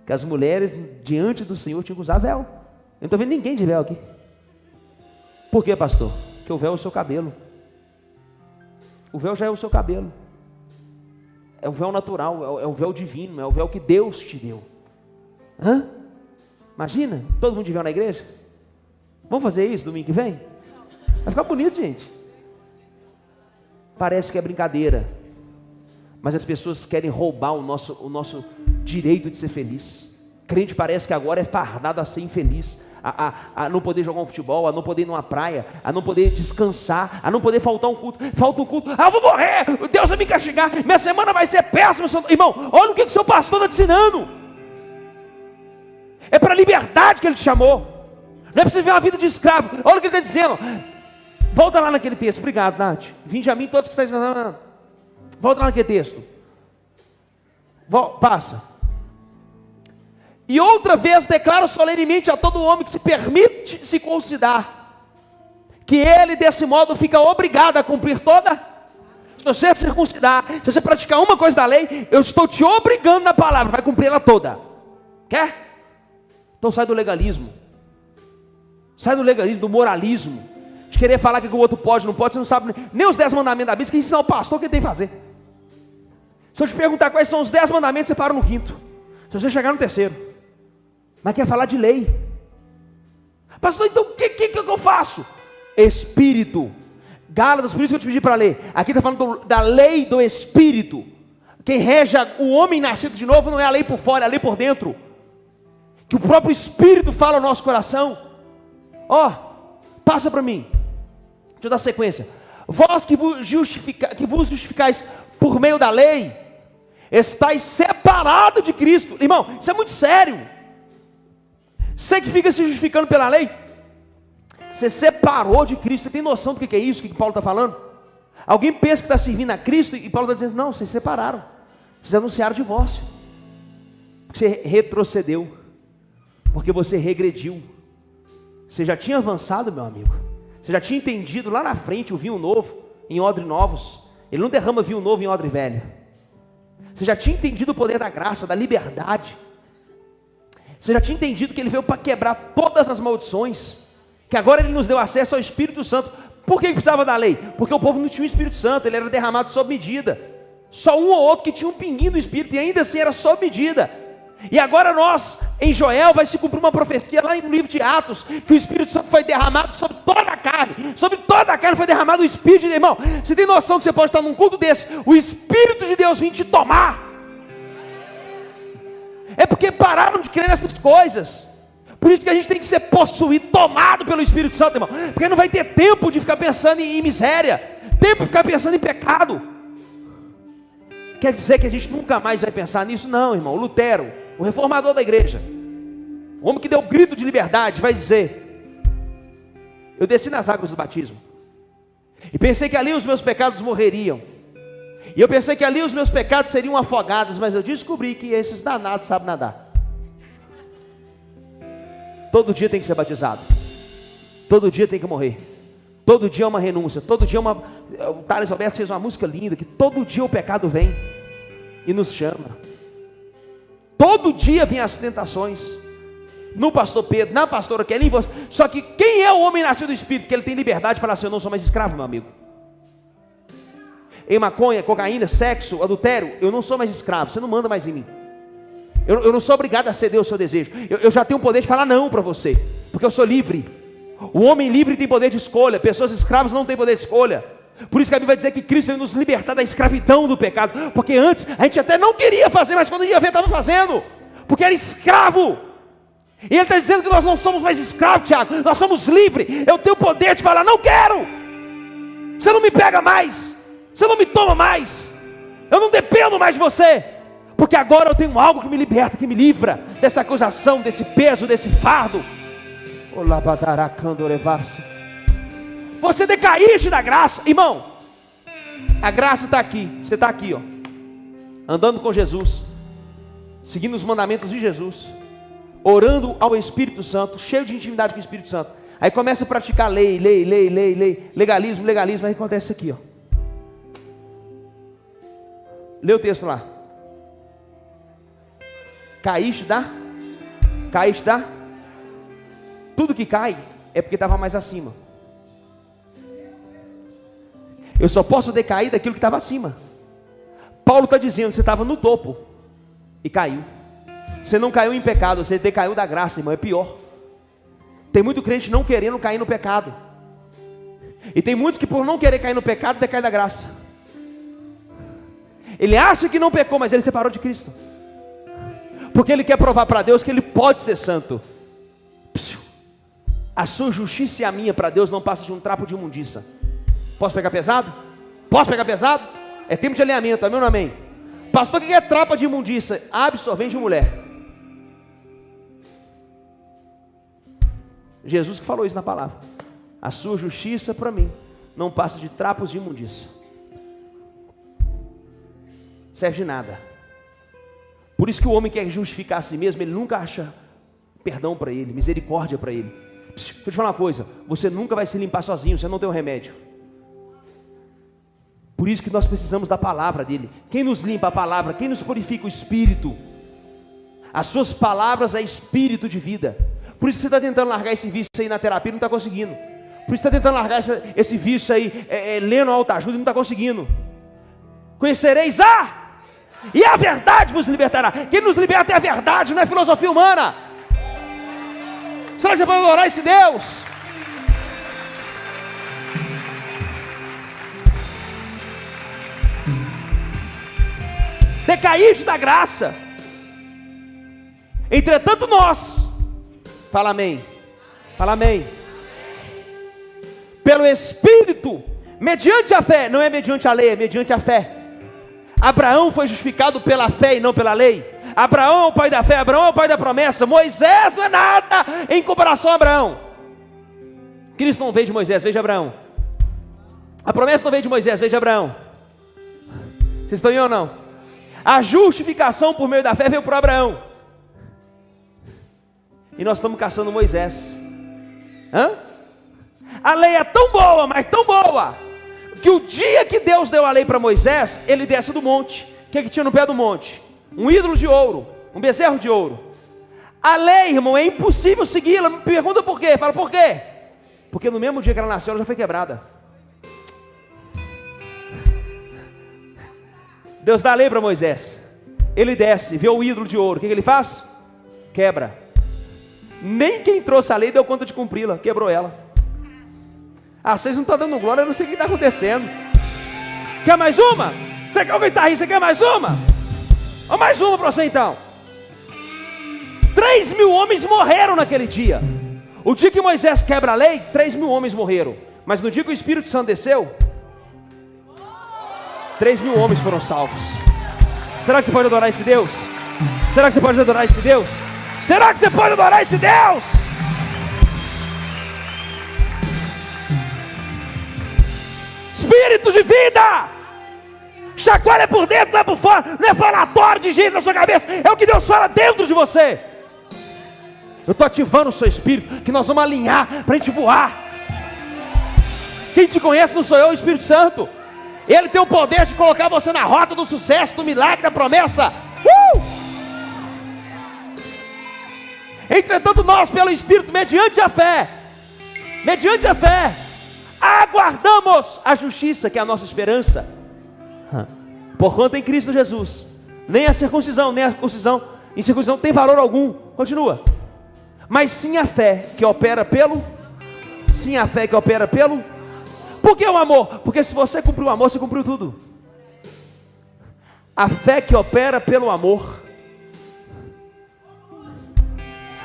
S1: que as mulheres diante do Senhor tinham que usar véu. Eu não estou vendo ninguém de véu aqui. Por quê, pastor? Porque o véu é o seu cabelo. O véu já é o seu cabelo. É o véu natural, é o véu divino, é o véu que Deus te deu. Imagina, todo mundo de véu na igreja? Vamos fazer isso domingo que vem? Vai ficar bonito, gente. Parece que é brincadeira, mas as pessoas querem roubar o nosso direito de ser feliz. Crente parece que agora é fardado a ser infeliz. A não poder jogar um futebol, a não poder ir numa praia, a não poder descansar, a não poder faltar um culto. Falta um culto, eu vou morrer, Deus vai me castigar, minha semana vai ser péssima. Irmão, olha o que o seu pastor está te ensinando. É para a liberdade que ele te chamou. Não é para você viver uma vida de escravo. Olha o que ele está dizendo. Volta lá naquele texto, obrigado, Nath. Vinde a mim todos que estáis... Volta lá naquele texto. Passa. E outra vez declaro solenemente a todo homem que se permite circuncidar, que ele desse modo fica obrigado a cumprir toda. Se você circuncidar, se você praticar uma coisa da lei, eu estou te obrigando na palavra, vai cumprir ela toda. Quer? Então sai do legalismo. Sai do legalismo, do moralismo, de querer falar que o outro pode, não pode. Você não sabe nem os 10 mandamentos da Bíblia, que ensinar o pastor o que ele tem que fazer. Se eu te perguntar quais são os 10 mandamentos, você para no 5º. Se você chegar no 3º, mas quer falar de lei. Pastor, então o que eu faço? Espírito. Gálatas, por isso que eu te pedi para ler. Aqui está falando da lei do Espírito. Quem rege o homem nascido de novo não é a lei por fora, é a lei por dentro. Que o próprio Espírito fala ao nosso coração. Passa para mim. Deixa eu dar sequência. Vós que vos justificais por meio da lei, estáis separados de Cristo. Irmão, isso é muito sério. Você que fica se justificando pela lei, Você separou de Cristo. Você tem noção do que é isso que Paulo está falando? Alguém pensa que está servindo a Cristo e Paulo está dizendo, não, vocês separaram. Vocês anunciaram o divórcio. Porque você retrocedeu. Porque você regrediu. Você já tinha avançado, meu amigo. Você já tinha entendido lá na frente o vinho novo em odre novos. Ele não derrama vinho novo em odre velho. Você já tinha entendido o poder da graça, da liberdade. Você já tinha entendido que ele veio para quebrar todas as maldições. Que agora ele nos deu acesso ao Espírito Santo. Por que precisava da lei? Porque o povo não tinha o Espírito Santo, ele era derramado sob medida. Só um ou outro que tinha um pinguinho do Espírito, e ainda assim era sob medida. E agora nós, em Joel, vai se cumprir uma profecia lá no livro de Atos, que o Espírito Santo foi derramado sobre toda a carne. Sobre toda a carne foi derramado o Espírito de Deus. Irmão, você tem noção que você pode estar num culto desse, o Espírito de Deus vir te tomar? É porque pararam de crer nessas coisas. Por isso que a gente tem que ser possuído, tomado pelo Espírito Santo, irmão. Porque não vai ter tempo de ficar pensando em miséria, tempo de ficar pensando em pecado. Quer dizer que a gente nunca mais vai pensar nisso? Não, irmão. Lutero, o reformador da igreja, o homem que deu o grito de liberdade, vai dizer: eu desci nas águas do batismo e pensei que ali os meus pecados morreriam, e eu pensei que ali os meus pecados seriam afogados, mas eu descobri que esses danados sabem nadar. Todo dia tem que ser batizado, todo dia tem que morrer, todo dia é uma renúncia, todo dia é uma... O Thales Roberto fez uma música linda, que todo dia o pecado vem e nos chama, todo dia vem as tentações, no pastor Pedro, na pastora Kelly, só que quem é o homem nascido do Espírito, que ele tem liberdade de falar assim: eu não sou mais escravo, meu amigo. Em maconha, cocaína, sexo, adultério, eu não sou mais escravo, você não manda mais em mim. Eu não sou obrigado a ceder o seu desejo. Eu já tenho o poder de falar não para você, porque eu sou livre. O homem livre tem poder de escolha, pessoas escravas não têm poder de escolha. Por isso que a Bíblia vai dizer que Cristo veio nos libertar da escravidão do pecado, porque antes a gente até não queria fazer, mas quando ia ver estava fazendo, porque era escravo. E ele está dizendo que nós não somos mais escravos, Tiago, nós somos livres. Eu tenho o poder de falar: não quero, você não me pega mais, você não me toma mais, eu não dependo mais de você, porque agora eu tenho algo que me liberta, que me livra dessa acusação, desse peso, desse fardo. Você decaíste da graça, irmão. A graça está aqui, você está aqui, ó, andando com Jesus, seguindo os mandamentos de Jesus, orando ao Espírito Santo, cheio de intimidade com o Espírito Santo. Aí começa a praticar lei, legalismo, aí acontece aqui, ó. Lê o texto lá. Caíste da? Tudo que cai é porque estava mais acima. Eu só posso decair daquilo que estava acima. Paulo está dizendo: você estava no topo e caiu. Você não caiu em pecado, você decaiu da graça, irmão, é pior. Tem muito crente não querendo cair no pecado, e tem muitos que por não querer cair no pecado, decai da graça. Ele acha que não pecou, mas ele separou de Cristo, porque ele quer provar para Deus que ele pode ser santo. A sua justiça e a minha para Deus não passa de um trapo de imundícia. Posso pegar pesado? Posso pegar pesado? É tempo de alinhamento, amém ou não amém? Pastor, o que é trapa de imundícia? Absorvente de mulher. Jesus que falou isso na palavra. A sua justiça para mim não passa de trapos de imundícia. Serve de nada. Por isso que o homem quer justificar a si mesmo, ele nunca acha perdão para ele, misericórdia para ele. Deixa eu te falar uma coisa: você nunca vai se limpar sozinho, você não tem um remédio. Por isso que nós precisamos da palavra dele. Quem nos limpa? A palavra. Quem nos purifica? O Espírito. As suas palavras é espírito de vida. Por isso que você está tentando largar esse vício aí na terapia e não está conseguindo. Por isso que você está tentando largar esse vício aí lendo autoajuda e não está conseguindo. Conhecereis e a verdade vos libertará. Quem nos liberta é a verdade, não é filosofia humana. Será que você pode adorar esse Deus? Decaíste da graça. Entretanto nós, fala amém, pelo Espírito, mediante a fé, não é mediante a lei, é mediante a fé. Abraão foi justificado pela fé e não pela lei. Abraão é o pai da fé, Abraão é o pai da promessa. Moisés não é nada em comparação a Abraão. Cristo não veio de Moisés, veio de Abraão. A promessa não veio de Moisés, veio de Abraão. Vocês estão aí ou não? A justificação por meio da fé veio por Abraão. E nós estamos caçando Moisés. A lei é tão boa, mas tão boa, que o dia que Deus deu a lei para Moisés, ele desce do monte. O que tinha no pé do monte? Um ídolo de ouro, um bezerro de ouro. A lei, irmão, é impossível segui-la. Me pergunta por quê? Fala, por quê? Porque no mesmo dia que ela nasceu, ela já foi quebrada. Deus dá a lei para Moisés. Ele desce, vê o ídolo de ouro. O que ele faz? Quebra. Nem quem trouxe a lei deu conta de cumpri-la, quebrou ela. Vocês não estão dando glória, eu não sei o que está acontecendo. Quer mais uma? Você quer alguém tá aí? Você quer mais uma? Ou mais uma para você então. 3.000 homens morreram naquele dia. O dia que Moisés quebra a lei, 3.000 homens morreram. Mas no dia que o Espírito Santo desceu, 3.000 homens foram salvos. Será que você pode adorar esse Deus? Será que você pode adorar esse Deus? Será que você pode adorar esse Deus? Espírito de vida, chacoalha por dentro, não é por fora. Não é falatório de gente na sua cabeça, é o que Deus fala dentro de você. Eu estou ativando o seu espírito, que nós vamos alinhar para a gente voar. Quem te conhece não sou eu, o Espírito Santo. Ele tem o poder de colocar você na rota do sucesso, do milagre, da promessa. Entretanto nós, pelo Espírito, mediante a fé, aguardamos a justiça, que é a nossa esperança. Porquanto em Cristo Jesus, nem a circuncisão, nem a circuncisão, incircuncisão tem valor algum. Continua. Mas sim a fé que opera pelo. Por que o amor? Porque se você cumpriu o amor, você cumpriu tudo. A fé que opera pelo amor.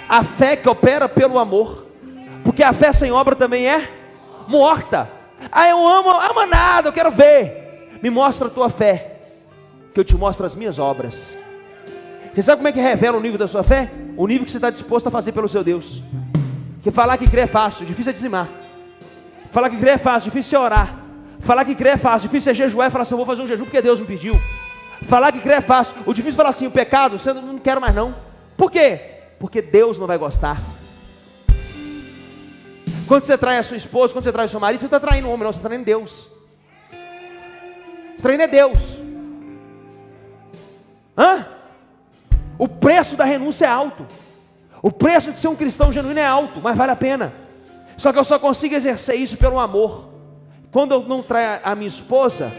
S1: A fé que opera pelo amor. Porque a fé sem obra também é morta. Eu amo nada, eu quero ver. Me mostra a tua fé, que eu te mostro as minhas obras. Você sabe como é que revela o nível da sua fé? O nível que você está disposto a fazer pelo seu Deus. Que falar que crer é fácil, difícil é dizimar. Falar que crer é fácil, difícil é orar. Falar que crer é fácil, difícil é jejuar e falar assim, eu vou fazer um jejum porque Deus me pediu. Falar que crer é fácil, o difícil é falar assim, o pecado, você não quero mais não. Por quê? Porque Deus não vai gostar. Quando você trai a sua esposa, quando você trai o seu marido, você não está traindo o homem, não, você está traindo Deus. Você está traindo é Deus. O preço da renúncia é alto. O preço de ser um cristão genuíno é alto, mas vale a pena. Só que eu só consigo exercer isso pelo amor. Quando eu não traio a minha esposa,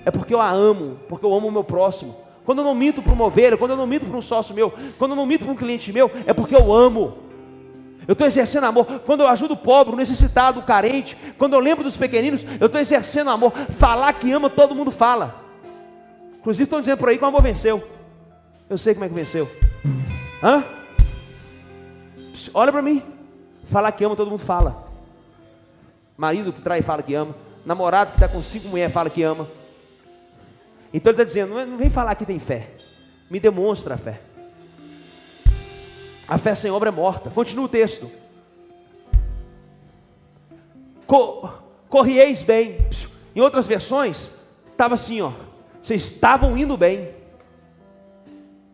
S1: é porque eu a amo, porque eu amo o meu próximo. Quando eu não minto para uma ovelha, quando eu não minto para um sócio meu, quando eu não minto para um cliente meu, é porque eu amo. Eu estou exercendo amor. Quando eu ajudo o pobre, o necessitado, o carente, quando eu lembro dos pequeninos, eu estou exercendo amor. Falar que ama, todo mundo fala. Inclusive estão dizendo por aí que o amor venceu. Eu sei como é que venceu. Olha para mim. Falar que ama, todo mundo fala. Marido que trai fala que ama. Namorado que está com 5 mulheres fala que ama. Então ele está dizendo, não vem falar que tem fé. Me demonstra a fé. A fé sem obra é morta. Continua o texto. Corrieis bem. Em outras versões, estava assim, vocês estavam indo bem.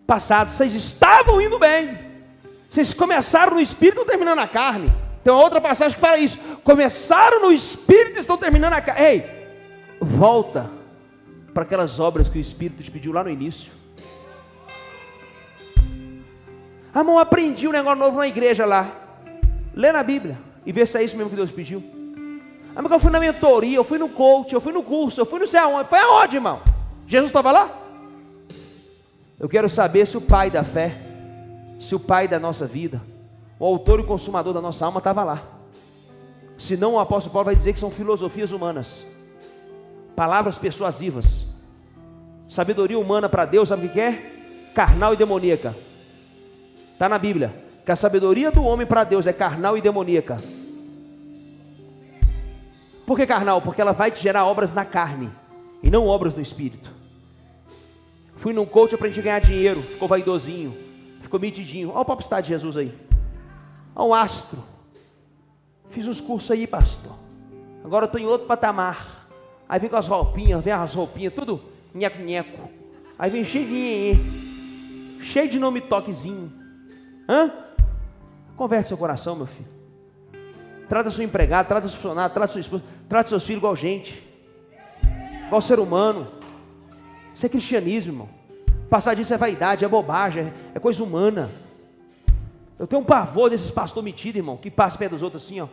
S1: Passado, vocês estavam indo bem. Vocês começaram no Espírito e estão terminando na carne. Tem uma outra passagem que fala isso. Começaram no Espírito e estão terminando na carne. Ei, volta para aquelas obras que o Espírito te pediu lá no início. Irmão, aprendi um negócio novo na igreja lá. Lê na Bíblia e vê se é isso mesmo que Deus pediu. Irmão, eu fui na mentoria, eu fui no coach, eu fui no curso, eu fui não sei aonde. Foi aonde, irmão? Jesus estava lá? Eu quero saber se o Pai da fé, se o Pai da nossa vida, o autor e consumador da nossa alma estava lá. Senão o apóstolo Paulo vai dizer que são filosofias humanas, palavras persuasivas, sabedoria humana para Deus, sabe o que é? Carnal e demoníaca. Está na Bíblia, que a sabedoria do homem para Deus é carnal e demoníaca. Por que carnal? Porque ela vai te gerar obras na carne, e não obras no Espírito. Fui num coach, aprendi a ganhar dinheiro, ficou vaidosinho, ficou metidinho. Olha o popstar de Jesus aí. Olha um astro. Fiz uns cursos aí, pastor. Agora eu estou em outro patamar. Aí vem com as roupinhas, tudo nheco-nheco. Aí vem cheio de nhenhê, cheio de nome toquezinho. Converte seu coração, meu filho. Trata seu empregado, trata seu funcionário, trata sua esposa, trata seus filhos igual gente. Igual ser humano. Isso é cristianismo, irmão. Passar disso é vaidade, é bobagem, é coisa humana. Eu tenho um pavor desses pastores metidos, irmão, que passam perto dos outros assim, ó.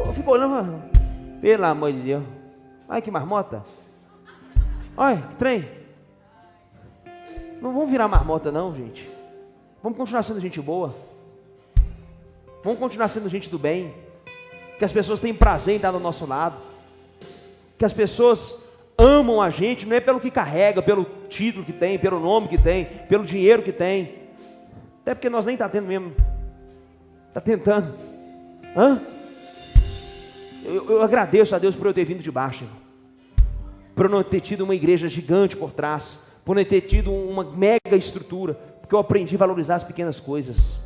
S1: Eu fico olhando, pelo amor de Deus. Ai, que marmota. Olha, que trem. Não vamos virar marmota não, gente. Vamos continuar sendo gente boa. Vamos continuar sendo gente do bem. Que as pessoas têm prazer em estar do nosso lado. Que as pessoas amam a gente, não é pelo que carrega, pelo título que tem, pelo nome que tem, pelo dinheiro que tem. Até porque nós nem está tendo mesmo. Está tentando. Eu agradeço a Deus por eu ter vindo de baixo, irmão. Por eu não ter tido uma igreja gigante por trás. Por não ter tido uma mega estrutura. Porque eu aprendi a valorizar as pequenas coisas.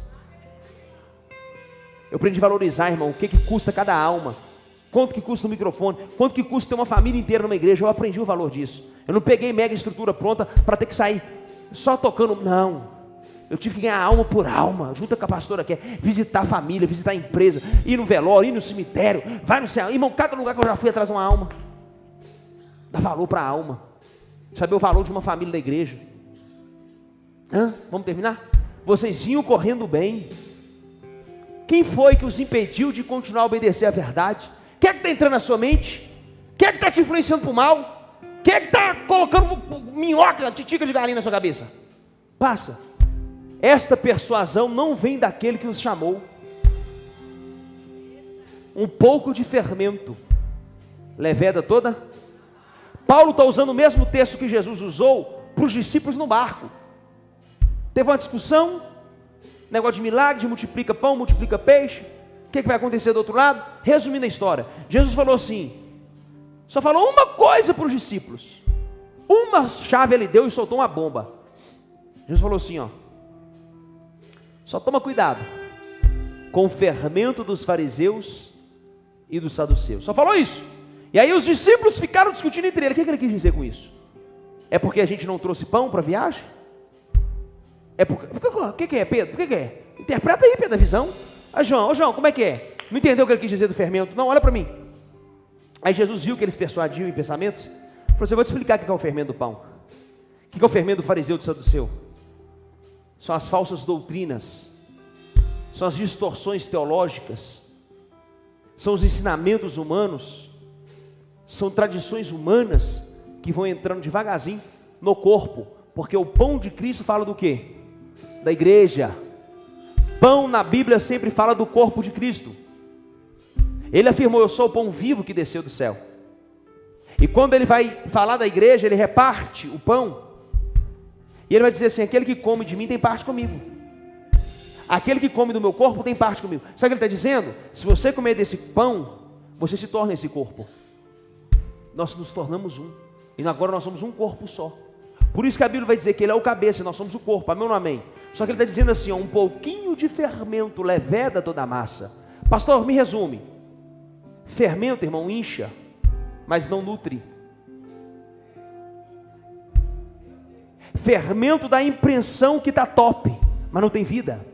S1: Eu aprendi a valorizar, irmão, o que custa cada alma. Quanto que custa um microfone, quanto que custa ter uma família inteira numa igreja. Eu aprendi o valor disso. Eu não peguei mega estrutura pronta para ter que sair só tocando, não. Eu tive que ganhar alma por alma, junto com a pastora que é visitar a família, visitar a empresa, ir no velório, ir no cemitério, vai no céu. Irmão, cada lugar que eu já fui atrás de uma alma. Dá valor para a alma. Saber o valor de uma família da igreja. Vamos terminar? Vocês vinham correndo bem. Quem foi que os impediu de continuar a obedecer à verdade? Quem é que está entrando na sua mente? Quem é que está te influenciando para o mal? Quem é que está colocando minhoca, titica de galinha na sua cabeça? Passa. Esta persuasão não vem daquele que os chamou. Um pouco de fermento leveda toda. Paulo está usando o mesmo texto que Jesus usou para os discípulos no barco. Teve uma discussão, negócio de milagre, de multiplica pão, multiplica peixe. O que vai acontecer do outro lado? Resumindo a história, Jesus falou assim, só falou uma coisa para os discípulos. Uma chave ele deu e soltou uma bomba. Jesus falou assim, só toma cuidado com o fermento dos fariseus e dos saduceus. Só falou isso. E aí os discípulos ficaram discutindo entre eles. O que ele quis dizer com isso? É porque a gente não trouxe pão para a viagem? É porque, o que é, Pedro? O que é? Interpreta aí, Pedro, a visão. João, como é que é? Não entendeu o que ele quis dizer do fermento? Não, olha para mim. Aí Jesus viu que eles persuadiam em pensamentos. Falou assim, eu vou te explicar o que é o fermento do pão. O que é o fermento do fariseu e do saduceu? São as falsas doutrinas. São as distorções teológicas. São os ensinamentos humanos. São tradições humanas que vão entrando devagarzinho no corpo. Porque o pão de Cristo fala do quê? Da igreja. Pão na Bíblia sempre fala do corpo de Cristo. Ele afirmou, eu sou o pão vivo que desceu do céu. E quando ele vai falar da igreja, ele reparte o pão. E ele vai dizer assim, aquele que come de mim tem parte comigo. Aquele que come do meu corpo tem parte comigo. Sabe o que ele está dizendo? Se você comer desse pão, você se torna esse corpo. Nós nos tornamos um. E agora nós somos um corpo só. Por isso que a Bíblia vai dizer que ele é o cabeça e nós somos o corpo. Amém ou não amém? Só que ele está dizendo assim, um pouquinho de fermento leveda toda a massa. Pastor, me resume. Fermento, irmão, incha, mas não nutre. Fermento dá a impressão que está top, mas não tem vida.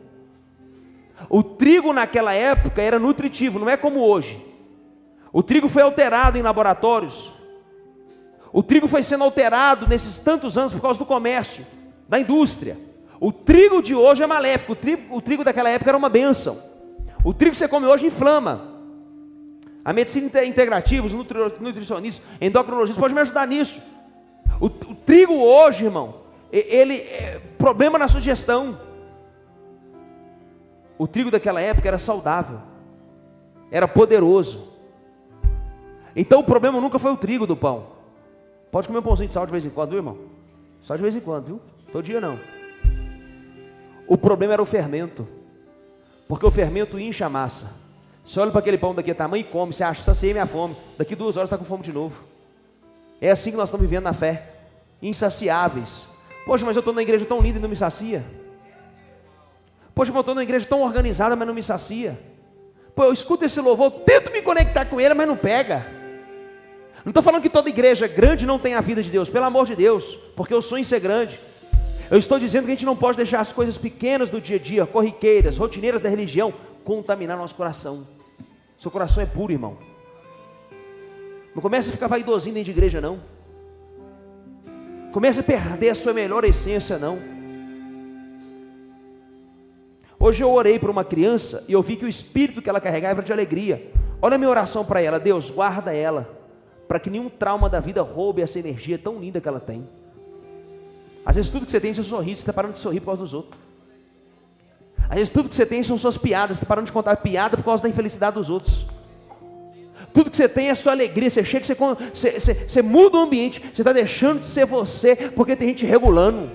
S1: O trigo naquela época era nutritivo, não é como hoje. O trigo foi alterado em laboratórios. O trigo foi sendo alterado nesses tantos anos por causa do comércio, da indústria. O trigo de hoje é maléfico, o trigo daquela época era uma bênção. O trigo que você come hoje inflama. A medicina integrativa, os nutricionistas, endocrinologistas podem me ajudar nisso. O trigo hoje, irmão, ele é problema na sua digestão. O trigo daquela época era saudável, era poderoso. Então o problema nunca foi o trigo do pão. Pode comer um pãozinho de sal de vez em quando, viu, irmão? Só de vez em quando, viu? Todo dia não. O problema era o fermento. Porque o fermento incha a massa. Você olha para aquele pão daqui a tamanho e come, você acha, saciei minha fome. Daqui 2 horas está com fome de novo. É assim que nós estamos vivendo na fé. Insaciáveis. Poxa, mas eu estou na igreja tão linda e não me sacia. Poxa, mas eu estou na igreja tão organizada, mas não me sacia. Pô, eu escuto esse louvor, tento me conectar com ele, mas não pega. Não estou falando que toda igreja grande não tem a vida de Deus, pelo amor de Deus, porque eu sonho em ser grande. Eu estou dizendo que a gente não pode deixar as coisas pequenas do dia a dia, corriqueiras, rotineiras da religião, contaminar nosso coração. Seu coração é puro, irmão. Não comece a ficar vaidosinho dentro de igreja, não. Comece a perder a sua melhor essência, não. Hoje eu orei para uma criança e eu vi que o espírito que ela carregava era de alegria. Olha a minha oração para ela: Deus, guarda ela, para que nenhum trauma da vida roube essa energia tão linda que ela tem. Às vezes tudo que você tem é seu sorriso, você está parando de sorrir por causa dos outros. Às vezes tudo que você tem são suas piadas, você está parando de contar piada por causa da infelicidade dos outros. Tudo que você tem é sua alegria, você chega, você muda o ambiente, você está deixando de ser você, porque tem gente regulando.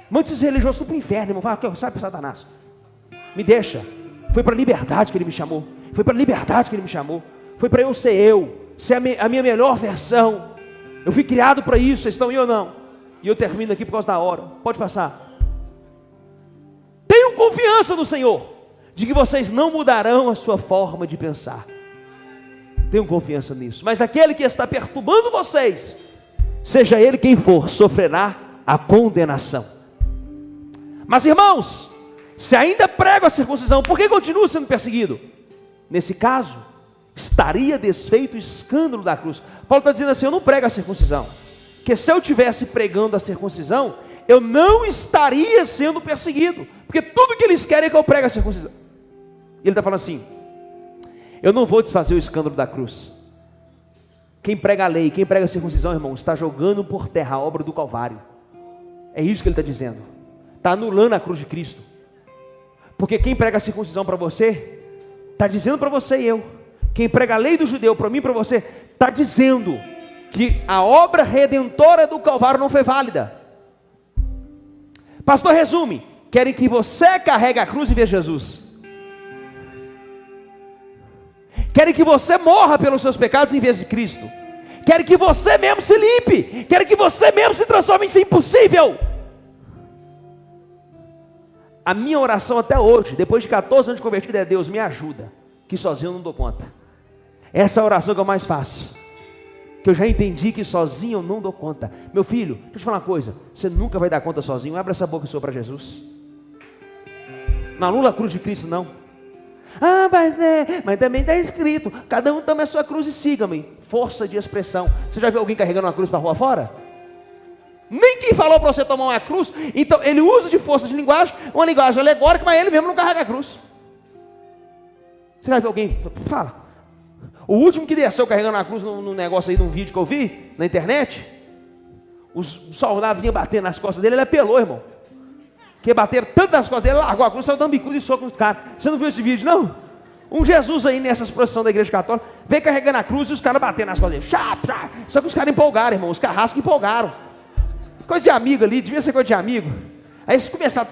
S1: Manda esses religiosos tudo para o inferno, irmão. Fala, sai para Satanás. Me deixa. Foi para a liberdade que ele me chamou. Foi para a liberdade que ele me chamou. Foi para eu, ser a minha melhor versão. Eu fui criado para isso, vocês estão aí ou não? E eu termino aqui por causa da hora. Pode passar. Tenham confiança no Senhor, de que vocês não mudarão a sua forma de pensar. Tenham confiança nisso. Mas aquele que está perturbando vocês, seja ele quem for, sofrerá a condenação. Mas irmãos, se ainda prego a circuncisão, por que continua sendo perseguido? Nesse caso, estaria desfeito o escândalo da cruz. Paulo está dizendo assim: eu não prego a circuncisão, que se eu tivesse pregando a circuncisão, eu não estaria sendo perseguido, porque tudo que eles querem é que eu pregue a circuncisão. E ele está falando assim: eu não vou desfazer o escândalo da cruz. Quem prega a lei, quem prega a circuncisão, irmão, está jogando por terra a obra do Calvário. É isso que ele está dizendo. Está anulando a cruz de Cristo. Porque quem prega a circuncisão para você, está dizendo para você e eu. Quem prega a lei do judeu para mim e para você, está dizendo que a obra redentora do Calvário não foi válida. Pastor, resume: querem que você carregue a cruz e veja Jesus. Querem que você morra pelos seus pecados em vez de Cristo. Querem que você mesmo se limpe. Querem que você mesmo se transforme em ser impossível. A minha oração até hoje, depois de 14 anos de convertido, é: Deus, me ajuda, que sozinho eu não dou conta. Essa é a oração que eu mais faço, que eu já entendi que sozinho eu não dou conta. Meu filho, deixa eu te falar uma coisa: você nunca vai dar conta sozinho. Abre essa boca sua para Jesus. Não anula a cruz de Cristo, não. Ah, mas também está escrito: cada um tome a sua cruz e siga-me. Força de expressão. Você já viu alguém carregando uma cruz para a rua fora? Nem quem falou para você tomar uma cruz. Então ele usa de força de linguagem, uma linguagem alegórica, mas ele mesmo não carrega a cruz. Você já viu alguém? Fala. O último que desceu carregando a cruz no negócio aí, num vídeo que eu vi na internet, os soldados vinham batendo nas costas dele, ele apelou, irmão. Que bateram tanto nas costas dele, ele largou a cruz, saiu dando bicuda e soco nos caras. Você não viu esse vídeo, não? Um Jesus aí nessas procissões da igreja católica, veio carregando a cruz e os caras batendo nas costas dele. Só que os caras empolgaram, irmão, os carrascos empolgaram. Coisa de amigo ali, devia ser coisa de amigo. Aí eles começaram,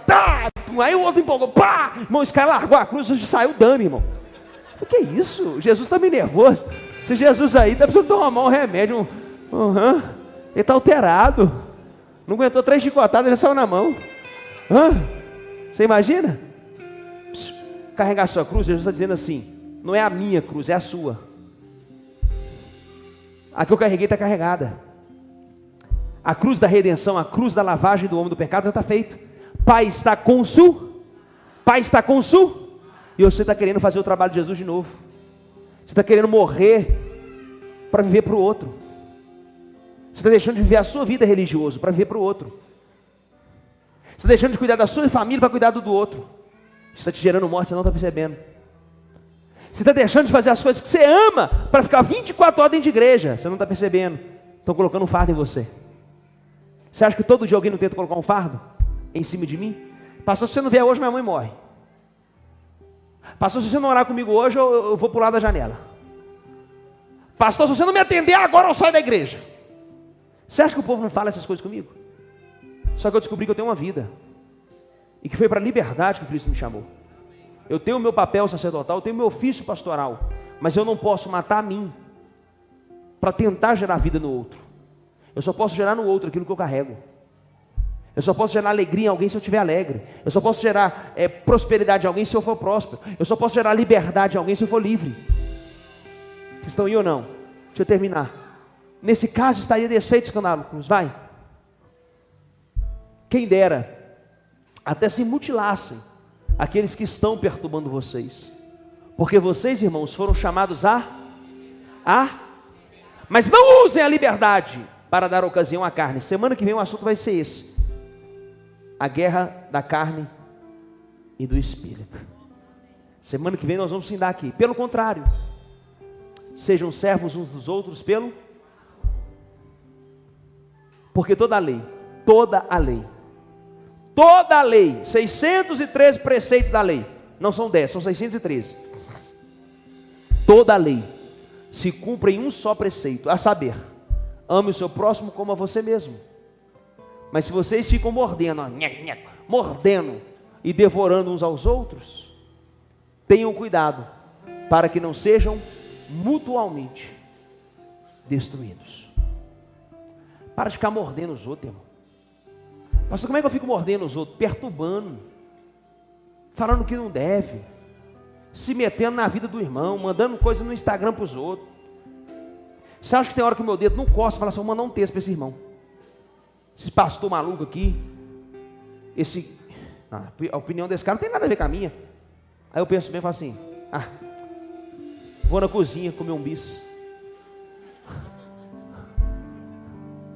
S1: aí o outro empolgou, irmão, esse cara largou a cruz e saiu dando, irmão. O que é isso? Jesus está meio nervoso. Esse Jesus aí está precisando tomar um remédio. Ele está alterado. Não aguentou 3 chicotadas, ele saiu na mão. Você imagina? Carregar a sua cruz, Jesus está dizendo assim: não é a minha cruz, é a sua. A que eu carreguei está carregada. A cruz da redenção, a cruz da lavagem do homem do pecado já está feito. Pai está consul. Pai está consul. E você está querendo fazer o trabalho de Jesus de novo. Você está querendo morrer para viver para o outro. Você está deixando de viver a sua vida religiosa para viver para o outro. Você está deixando de cuidar da sua família para cuidar do outro. Você está te gerando morte, você não está percebendo. Você está deixando de fazer as coisas que você ama para ficar 24 horas dentro de igreja. Você não está percebendo. Estão colocando um fardo em você. Você acha que todo dia alguém não tenta colocar um fardo em cima de mim? Pastor, se você não vier hoje, minha mãe morre. Pastor, se você não orar comigo hoje, eu vou pular da janela. Pastor, se você não me atender agora, eu saio da igreja. Você acha que o povo não fala essas coisas comigo? Só que eu descobri que eu tenho uma vida. E que foi para a liberdade que Cristo me chamou. Eu tenho o meu papel sacerdotal, eu tenho o meu ofício pastoral. Mas eu não posso matar a mim para tentar gerar vida no outro. Eu só posso gerar no outro aquilo que eu carrego. Eu só posso gerar alegria em alguém se eu estiver alegre. Eu só posso gerar prosperidade em alguém se eu for próspero. Eu só posso gerar liberdade em alguém se eu for livre. Vocês estão aí ou não? Deixa eu terminar. Nesse caso estaria desfeito o escândalo da cruz. Vai. Quem dera até se mutilassem aqueles que estão perturbando vocês. Porque vocês, irmãos, foram chamados mas não usem a liberdade para dar ocasião à carne. Semana que vem o assunto vai ser esse: a guerra da carne e do espírito. Semana que vem nós vamos findar aqui. Pelo contrário, sejam servos uns dos outros porque toda a lei, 613 preceitos da lei, não são 10, são 613. Toda a lei se cumpre em um só preceito, a saber, ame o seu próximo como a você mesmo. Mas se vocês ficam mordendo e devorando uns aos outros, tenham cuidado para que não sejam mutuamente destruídos. Para de ficar mordendo os outros, irmão. Pastor, como é que eu fico mordendo os outros? Perturbando, falando que não deve, se metendo na vida do irmão, mandando coisa no Instagram para os outros. Você acha que tem hora que o meu dedo não coça e fala assim: vou mandar um texto para esse irmão, esse pastor maluco aqui, a opinião desse cara não tem nada a ver com a minha. Aí eu penso bem e falo assim: vou na cozinha comer um bis,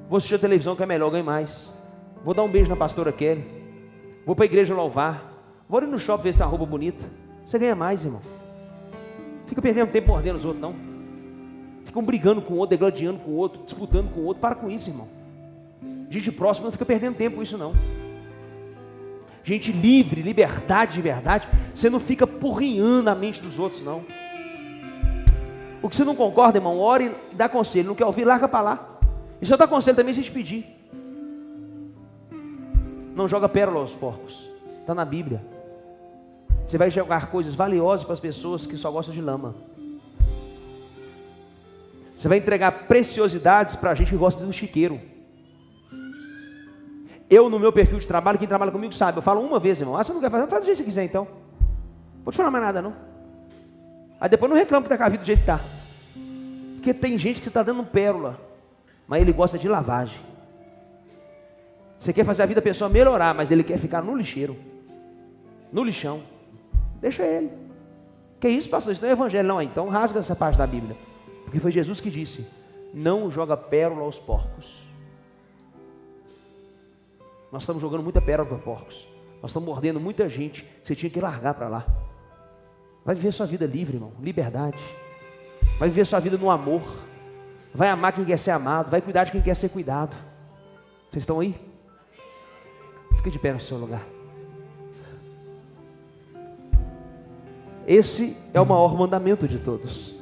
S1: vou assistir a televisão que é melhor, ganho mais, vou dar um beijo na pastora Kelly, vou para a igreja louvar, vou ali no shopping ver se tem uma roupa bonita. Você ganha mais, irmão. Fica perdendo tempo mordendo os outros, não. Ficam brigando com o outro, degladiando com o outro, disputando com o outro. Para com isso, irmão. Gente próxima não fica perdendo tempo com isso, não. Gente livre, liberdade de verdade, você não fica porrinhando a mente dos outros, não. O que você não concorda, irmão, ore e dá conselho. Não quer ouvir, larga para lá. E só dá conselho também se te pedir. Não joga pérola aos porcos. Está na Bíblia. Você vai jogar coisas valiosas para as pessoas que só gostam de lama. Você vai entregar preciosidades para a gente que gosta do chiqueiro. Eu, no meu perfil de trabalho, quem trabalha comigo sabe, eu falo uma vez, irmão: você não quer fazer? Faz do jeito que você quiser, então. Não vou te falar mais nada, não. Aí depois não reclama que está com a vida do jeito que está. Porque tem gente que você está dando pérola, mas ele gosta de lavagem. Você quer fazer a vida da pessoa melhorar, mas ele quer ficar no lixeiro, no lixão. Deixa ele. Que isso, pastor? Isso não é evangelho, não. Então rasga essa parte da Bíblia. Porque foi Jesus que disse: não joga pérola aos porcos. Nós estamos jogando muita pérola para porcos. Nós estamos mordendo muita gente que você tinha que largar para lá. Vai viver sua vida livre, irmão. Liberdade. Vai viver sua vida no amor. Vai amar quem quer ser amado. Vai cuidar de quem quer ser cuidado. Vocês estão aí? Fica de pé no seu lugar. Esse é o maior mandamento de todos.